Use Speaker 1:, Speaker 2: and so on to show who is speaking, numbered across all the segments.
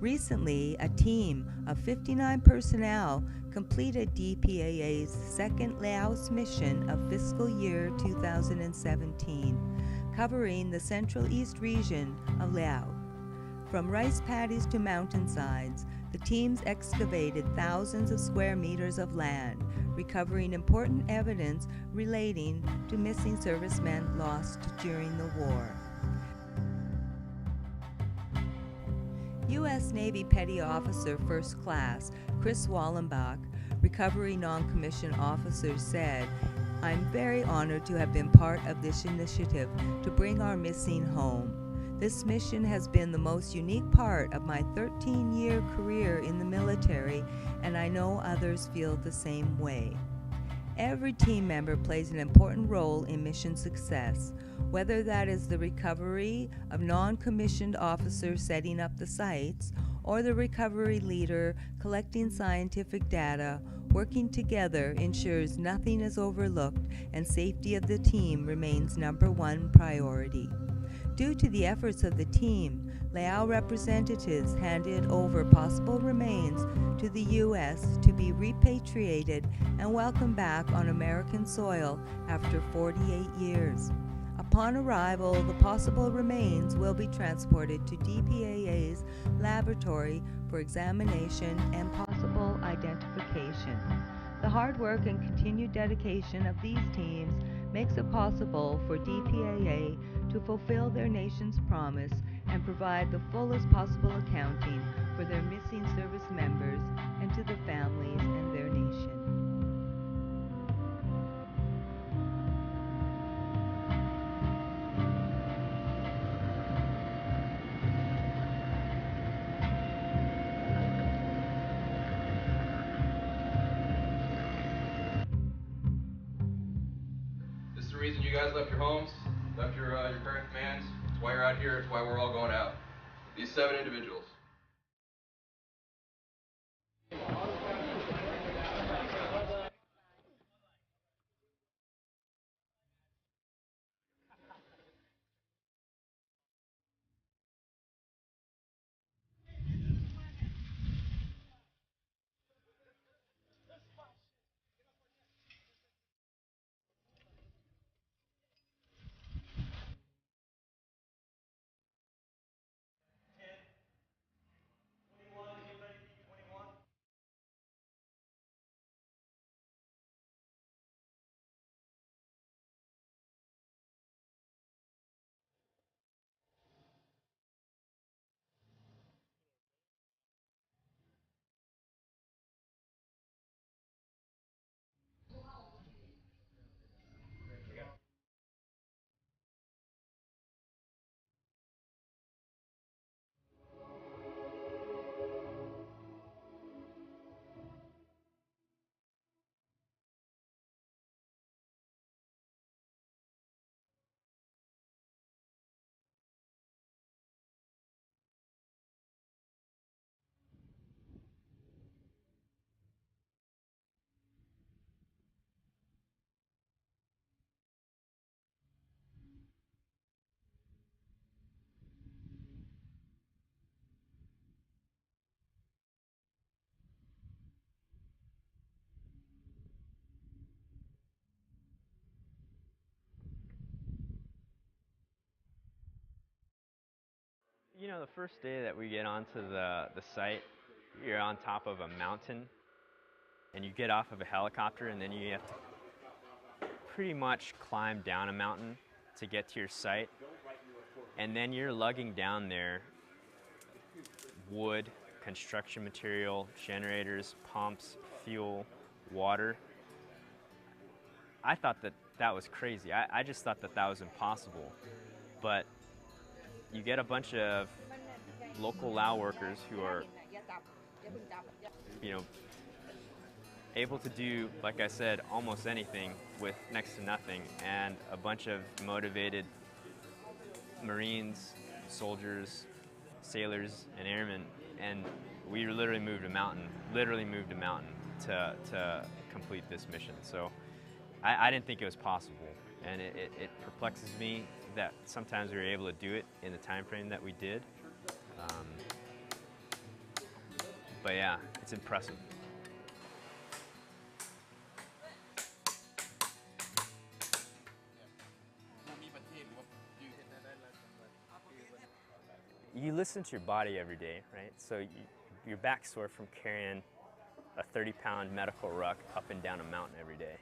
Speaker 1: Recently, a team of 59 personnel completed DPAA's second Laos mission of fiscal year 2017, covering the Central East region of Laos. From rice paddies to mountainsides, the teams excavated thousands of square meters of land, recovering important evidence relating to missing servicemen lost during the war. U.S. Navy Petty Officer First Class Chris Wallenbach, recovery non-commissioned officer, said, "I'm very honored to have been part of this initiative to bring our missing home. This mission has been the most unique part of my 13-year career in the military, and I know others feel the same way." Every team member plays an important role in mission success, whether that is the recovery of non-commissioned officers setting up the sites, or the recovery leader collecting scientific data. Working together ensures nothing is overlooked and safety of the team remains #1 priority. Due to the efforts of the team, Laos representatives handed over possible remains to the U.S. to be repatriated and welcomed back on American soil after 48 years. Upon arrival, the possible remains will be transported to DPAA's laboratory for examination and possible identification. The hard work and continued dedication of these teams makes it possible for DPAA to fulfill their nation's promise and provide the fullest possible accounting for their missing service members and to the families and their nation.
Speaker 2: This is the reason you guys left your homes, left your current commands. It's why you're out here. It's why we're all going out. These 7 individuals.
Speaker 3: You know, the first day that we get onto the site, you're on top of a mountain, and you get off of a helicopter, and then you have to pretty much climb down a mountain to get to your site. And then you're lugging down there wood, construction material, generators, pumps, fuel, water. I thought that that was crazy. I just thought that that was impossible. But you get a bunch of local Lao workers who are, you know, able to do, like I said, almost anything with next to nothing, and a bunch of motivated Marines, soldiers, sailors, and airmen, and we literally moved a mountain to complete this mission. So I didn't think it was possible, and it perplexes me that sometimes we were able to do it in the time frame that we did. But yeah, it's impressive. You listen to your body every day, right? So your back's sore from carrying a 30-pound medical ruck up and down a mountain every day.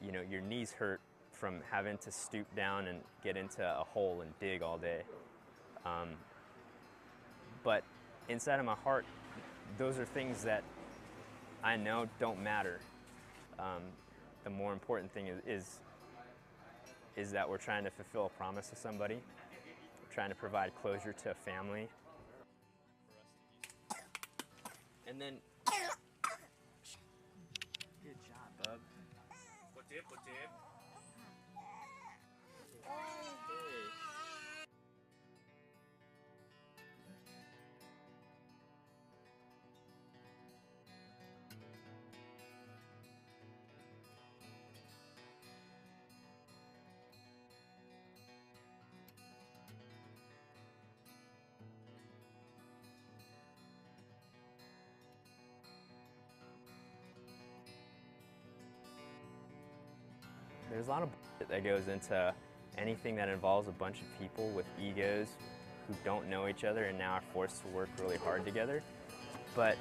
Speaker 3: You know, your knees hurt from having to stoop down and get into a hole and dig all day. But inside of my heart, those are things that I know don't matter. The more important thing is that we're trying to fulfill a promise to somebody, we're trying to provide closure to a family. And then, good job, bub. Hey. There's a lot of that goes into anything that involves a bunch of people with egos who don't know each other and now are forced to work really hard together. But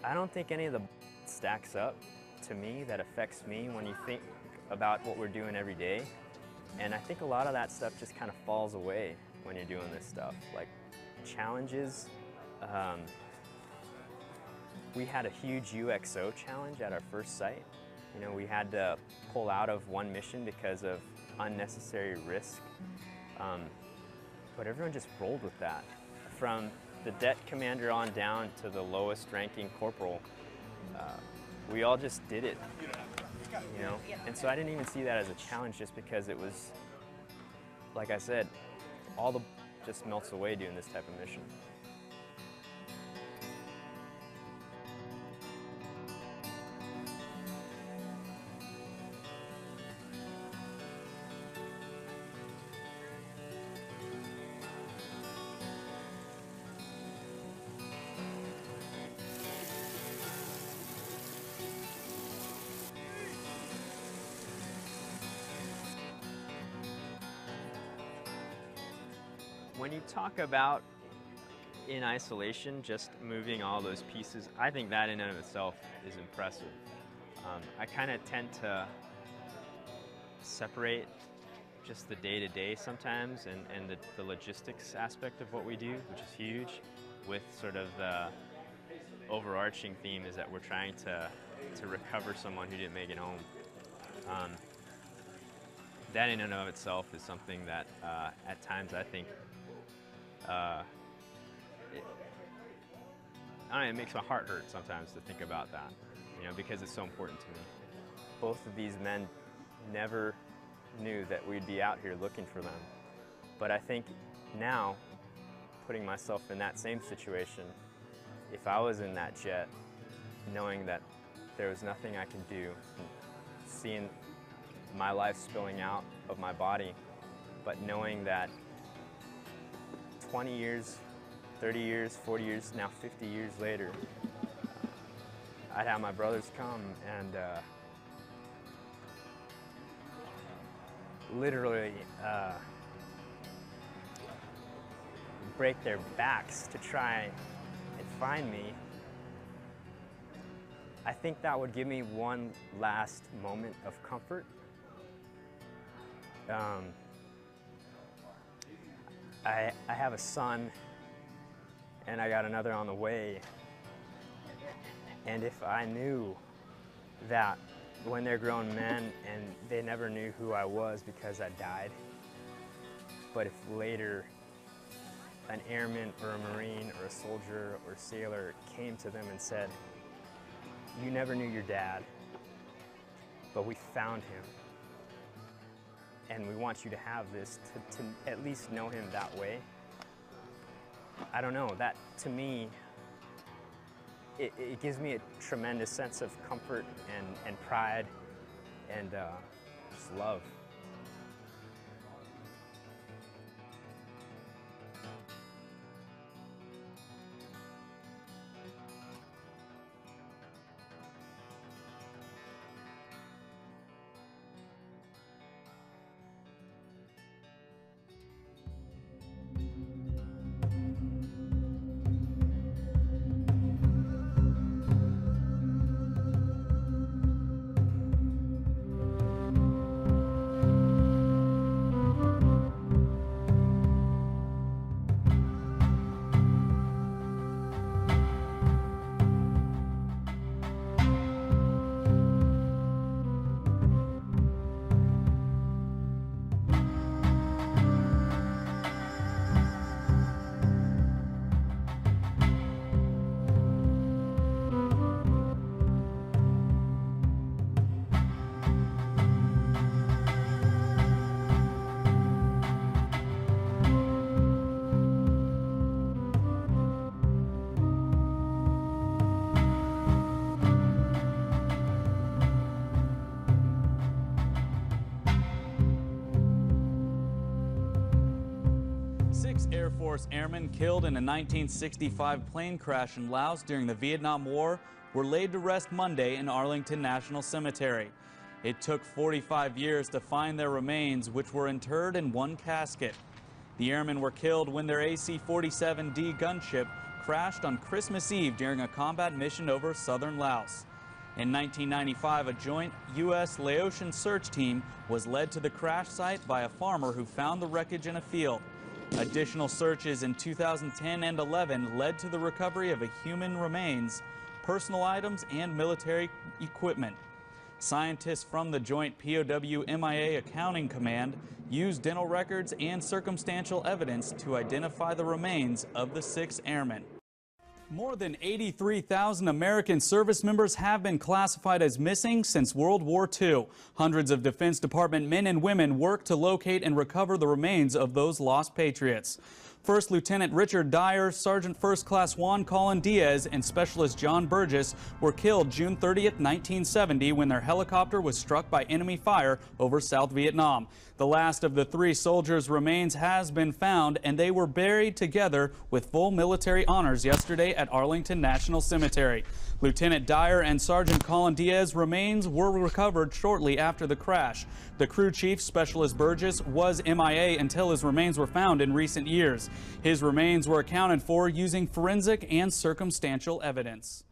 Speaker 3: I don't think any of the stacks up to me that affects me when you think about what we're doing every day. And I think a lot of that stuff just kind of falls away when you're doing this stuff. Like challenges, we had a huge UXO challenge at our first site. You know, we had to pull out of one mission because of unnecessary risk. But everyone just rolled with that. From the det commander on down to the lowest ranking corporal, we all just did it, you know? And so I didn't even see that as a challenge just because it was, like I said, all the just melts away doing this type of mission. When you talk about in isolation, just moving all those pieces, I think that in and of itself is impressive. I kind of tend to separate just the day-to-day sometimes and the logistics aspect of what we do, which is huge, with sort of the overarching theme is that we're trying to recover someone who didn't make it home. That in and of itself is something that at times I think it makes my heart hurt sometimes to think about that, you know, because it's so important to me. Both of these men never knew that we'd be out here looking for them. But I think now, putting myself in that same situation, if I was in that jet, knowing that there was nothing I could do, seeing my life spilling out of my body, but knowing that 20 years, 30 years, 40 years, now 50 years later, I'd have my brothers come and literally break their backs to try and find me. I think that would give me one last moment of comfort. I have a son and I got another on the way. And if I knew that when they're grown men and they never knew who I was because I died, but if later an airman or a Marine or a soldier or a sailor came to them and said, "You never knew your dad, but we found him. And we want you to have this to at least know him that way." I don't know, that to me, it gives me a tremendous sense of comfort and pride and just love.
Speaker 4: Force airmen killed in a 1965 plane crash in Laos during the Vietnam War were laid to rest Monday in Arlington National Cemetery. It took 45 years to find their remains, which were interred in one casket. The airmen were killed when their AC-47D gunship crashed on Christmas Eve during a combat mission over southern Laos. In 1995, a joint U.S.-Laotian search team was led to the crash site by a farmer who found the wreckage in a field. Additional searches in 2010 and 11 led to the recovery of human remains, personal items, and military equipment. Scientists from the joint POW MIA Accounting Command used dental records and circumstantial evidence to identify the remains of the 6 airmen. More than 83,000 American service members have been classified as missing since World War II. Hundreds of Defense Department men and women work to locate and recover the remains of those lost patriots. First Lieutenant Richard Dyer, Sergeant First Class Juan Colin Diaz, and Specialist John Burgess were killed June 30th, 1970 when their helicopter was struck by enemy fire over South Vietnam. The last of the 3 soldiers' remains has been found, and they were buried together with full military honors yesterday at Arlington National Cemetery. Lieutenant Dyer and Sergeant Colin Diaz's remains were recovered shortly after the crash. The crew chief, Specialist Burgess, was MIA until his remains were found in recent years. His remains were accounted for using forensic and circumstantial evidence.